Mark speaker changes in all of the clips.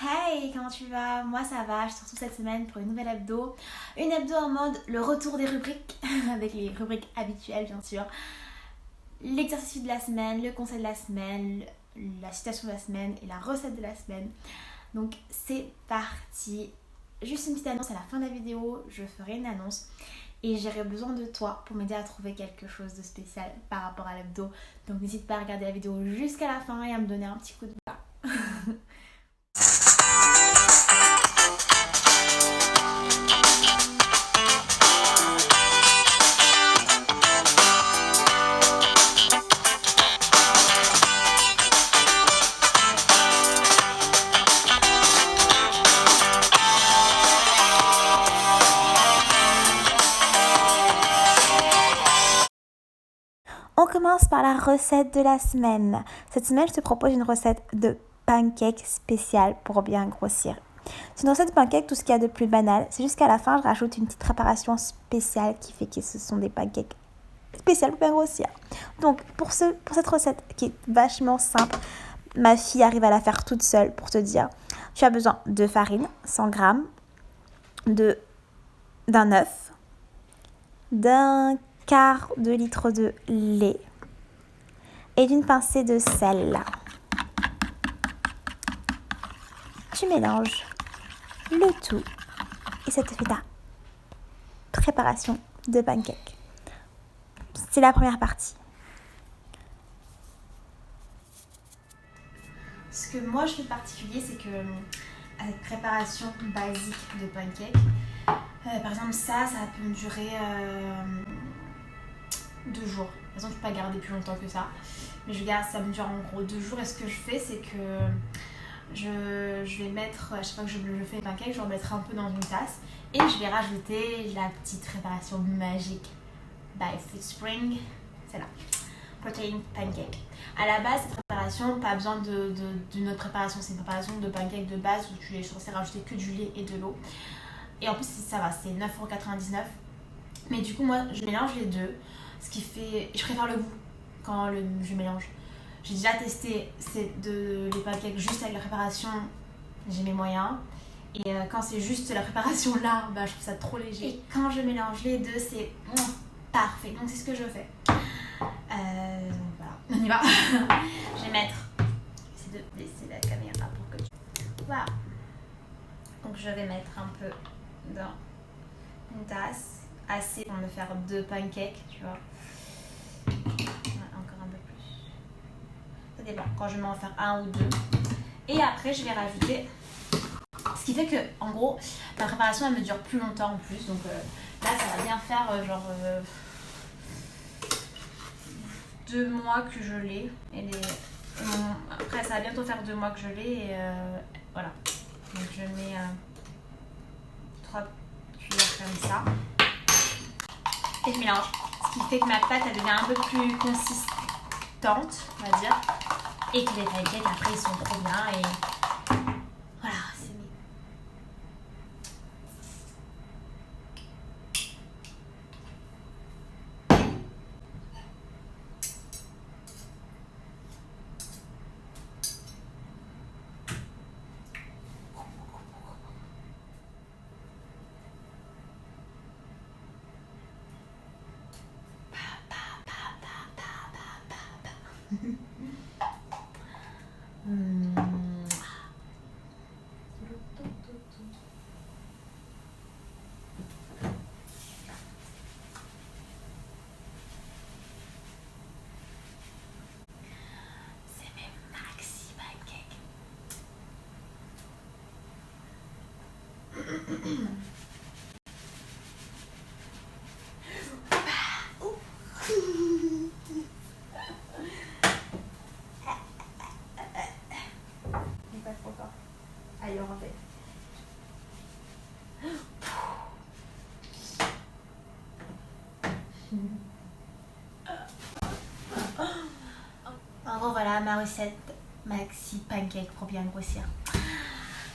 Speaker 1: Hey, comment tu vas? Moi ça va, je te retrouve cette semaine pour une nouvelle hebdo. Une hebdo en mode le retour des rubriques, avec les rubriques habituelles bien sûr. L'exercice de la semaine, le conseil de la semaine, la citation de la semaine et la recette de la semaine. Donc c'est parti. Juste une petite annonce à la fin de la vidéo, je ferai une annonce. Et j'aurai besoin de toi pour m'aider à trouver quelque chose de spécial par rapport à l'hebdo. Donc n'hésite pas à regarder la vidéo jusqu'à la fin et à me donner un petit coup de bas. On commence par la recette de la semaine. Cette semaine, je te propose une recette de pancakes spéciale pour bien grossir. C'est une recette de pancakes, tout ce qu'il y a de plus banal. C'est juste qu'à la fin, je rajoute une petite préparation spéciale qui fait que ce sont des pancakes spéciales pour bien grossir. Donc, pour cette recette qui est vachement simple, ma fille arrive à la faire toute seule pour te dire. Tu as besoin de farine, 100 grammes, d'un œuf, d'un quart de litre de lait et d'une pincée de sel. Tu mélanges le tout et ça te fait ta préparation de pancake. C'est la première partie. Ce que moi je fais de particulier, c'est que avec préparation basique de pancake, par exemple ça peut me durer 2 jours. De toute façon, je ne peux pas garder plus longtemps que ça. Mais ça me dure en gros 2 jours. Et ce que je fais, c'est que je vais mettre, à chaque fois que je fais les pancakes, je vais en mettre un peu dans une tasse. Et je vais rajouter la petite préparation magique by FoodSpring. C'est là. Protein pancake. À la base, cette préparation, pas besoin d'une autre préparation. C'est une préparation de pancake de base où tu es censé rajouter que du lait et de l'eau. Et en plus, ça va, c'est 9,99 €. Mais du coup, moi, je mélange les deux. Ce qui fait. Je préfère le goût quand je mélange. J'ai déjà testé les pancakes juste avec la préparation, j'ai mes moyens. Et quand c'est juste la préparation là, je trouve ça trop léger. Et quand je mélange les deux, c'est parfait. Donc c'est ce que je fais. Donc voilà, on y va. Je vais mettre. J'essaie de baisser la caméra pour que tu. Voilà. Donc je vais mettre un peu dans une tasse. Assez pour me faire 2 pancakes, tu vois. Encore un peu plus. Ça dépend, quand je vais m'en faire 1 ou 2. Et après, je vais rajouter. Ce qui fait que, en gros, ma préparation, elle me dure plus longtemps en plus. Donc là, ça va bien faire 2 mois que je l'ai. Après, ça va bientôt faire 2 mois que je l'ai. Et voilà. Donc je mets 3 cuillères comme ça. Et je mélange. Ce qui fait que ma pâte, elle devient un peu plus consistante, on va dire. Et que les pancakes, après, ils sont trop bien. Et voilà, c'est mieux. C'est mes maxi pancakes. Pas trop fort. Allez, on refait. En gros, voilà ma recette maxi pancake pour bien grossir.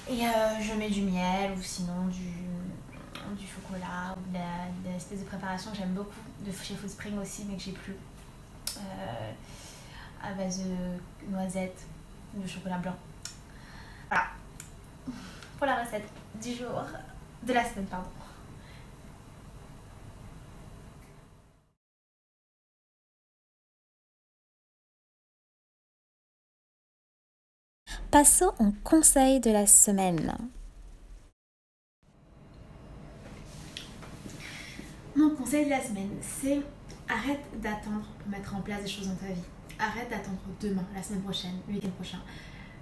Speaker 1: Et je mets du miel ou sinon du chocolat ou de l'espèce de préparation que j'aime beaucoup de chez FoodSpring aussi, mais que j'ai plus. À base de noisettes, de chocolat blanc. Voilà. pour la recette du jour, de la semaine, pardon.
Speaker 2: Passons au conseil de la semaine.
Speaker 1: Mon conseil de la semaine, c'est arrête d'attendre pour mettre en place des choses dans ta vie. Arrête d'attendre demain, la semaine prochaine, le week-end prochain,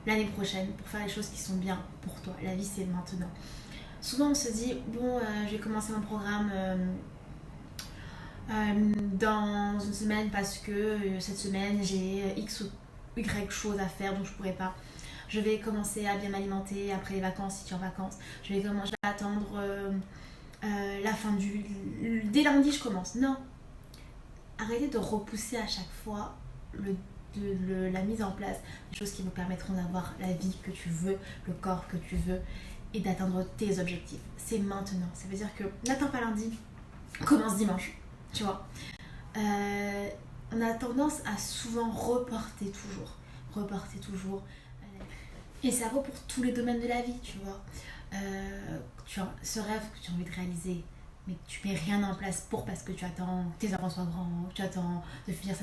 Speaker 1: l'année prochaine pour faire les choses qui sont bien pour toi. La vie, c'est maintenant. Souvent, on se dit, bon, je vais commencer mon programme dans une semaine parce que cette semaine, j'ai X ou Y choses à faire, donc je pourrais pas. Je vais commencer à bien m'alimenter après les vacances si tu es en vacances. Je vais attendre la fin du... Dès lundi, je commence. Non. Arrêtez de repousser à chaque fois la mise en place des choses qui vous permettront d'avoir la vie que tu veux, le corps que tu veux et d'atteindre tes objectifs. C'est maintenant. Ça veut dire que n'attends pas lundi, commence dimanche. Tu vois. On a tendance à souvent reporter toujours. Et ça vaut pour tous les domaines de la vie, tu vois. Tu as ce rêve que tu as envie de réaliser, mais tu mets rien en place parce que tu attends que tes enfants soient grands, tu attends de finir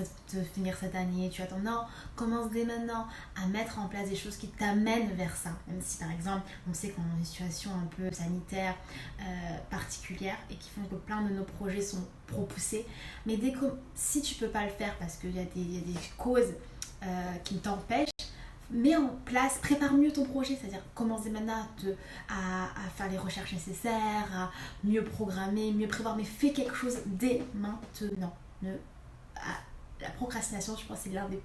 Speaker 1: cette année, tu attends. Non, commence dès maintenant à mettre en place des choses qui t'amènent vers ça. Même si par exemple, on sait qu'on est dans une situation un peu sanitaire particulière et qui font que plein de nos projets sont repoussés. Mais si tu peux pas le faire parce qu'il y a des causes qui t'empêchent, mets en place, prépare mieux ton projet, c'est-à-dire commence dès maintenant à faire les recherches nécessaires, à mieux programmer, mieux prévoir, mais fais quelque chose dès maintenant. La procrastination, je pense, c'est l'un des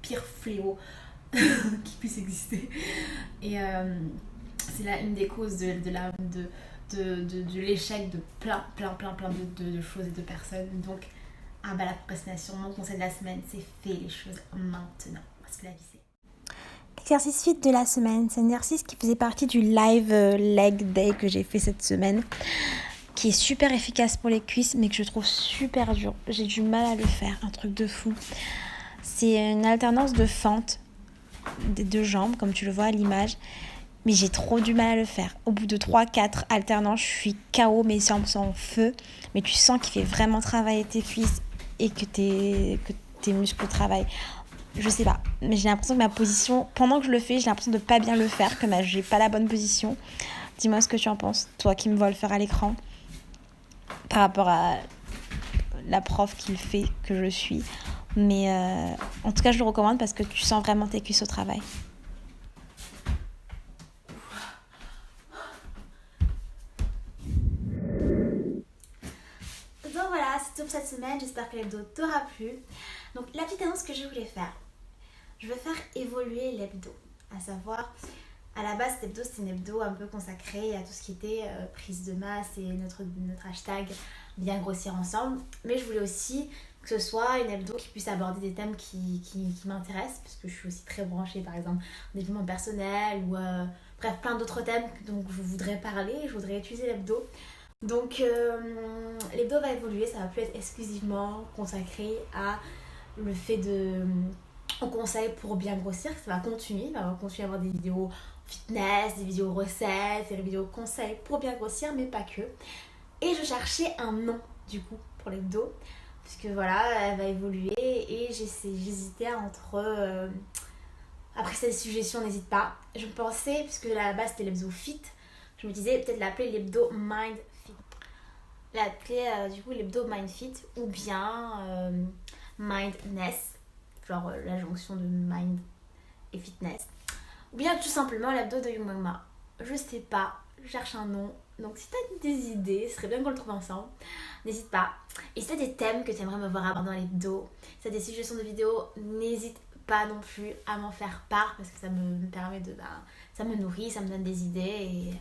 Speaker 1: pires fléaux qui puisse exister. Et c'est là une des causes de l'échec de plein de choses et de personnes. Donc, la procrastination, mon conseil de la semaine, c'est fais les choses maintenant. Parce que la vie, c'est...
Speaker 2: L'exercice fit de la semaine, c'est un exercice qui faisait partie du live leg day que j'ai fait cette semaine, qui est super efficace pour les cuisses, mais que je trouve super dur. J'ai du mal à le faire, un truc de fou. C'est une alternance de fente des deux jambes, comme tu le vois à l'image, mais j'ai trop du mal à le faire. Au bout de 3-4 alternances, je suis KO, mes jambes sont en feu, mais tu sens qu'il fait vraiment travailler tes cuisses et que tes muscles travaillent. Je sais pas, mais j'ai l'impression que ma position, pendant que je le fais, j'ai l'impression de pas bien le faire, que j'ai pas la bonne position. Dis-moi ce que tu en penses, toi qui me vois le faire à l'écran, par rapport à la prof qui le fait, que je suis. Mais en tout cas, je le recommande parce que tu sens vraiment tes cuisses au travail.
Speaker 1: Donc voilà, c'est tout pour cette semaine, j'espère que l'hebdo t'aura plu. Donc la petite annonce que je voulais faire, je veux faire évoluer l'hebdo, à savoir, à la base cet hebdo c'était une hebdo un peu consacrée à tout ce qui était prise de masse et notre hashtag bien grossir ensemble, mais je voulais aussi que ce soit une hebdo qui puisse aborder des thèmes qui m'intéressent, parce que je suis aussi très branchée par exemple en développement personnel ou bref plein d'autres thèmes dont je voudrais parler, je voudrais utiliser l'hebdo. Donc l'hebdo va évoluer, ça va plus être exclusivement consacré à le fait au conseil pour bien grossir, ça va continuer, on va continuer à avoir des vidéos fitness, des vidéos recettes, des vidéos conseils pour bien grossir, mais pas que. Et je cherchais un nom du coup pour l'hebdo, puisque voilà, elle va évoluer et j'hésitais entre... Après c'est des suggestions, n'hésite pas. Je pensais, puisque à la base c'était l'hebdo fit, je me disais peut-être l'appeler l'hebdo mind fit. L'appeler du coup l'hebdo mind fit ou bien mindness, genre la jonction de mind et fitness, ou bien tout simplement l'hebdo de Young Mama. Je sais pas, je cherche un nom, donc si t'as des idées, ce serait bien qu'on le trouve ensemble, n'hésite pas. Et si t'as des thèmes que tu aimerais me voir aborder dans l'hebdo, si t'as des suggestions de vidéos, n'hésite pas non plus à m'en faire part, parce que ça me permet ça me nourrit, ça me donne des idées et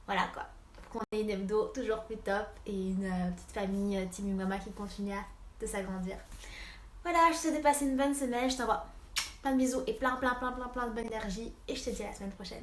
Speaker 1: voilà quoi. Qu'on ait une hebdo toujours plus top et une petite famille Team Young Mama qui continue de s'agrandir. Voilà, je te souhaite de passer une bonne semaine, je t'envoie plein de bisous et plein de bonne énergie et je te dis à la semaine prochaine.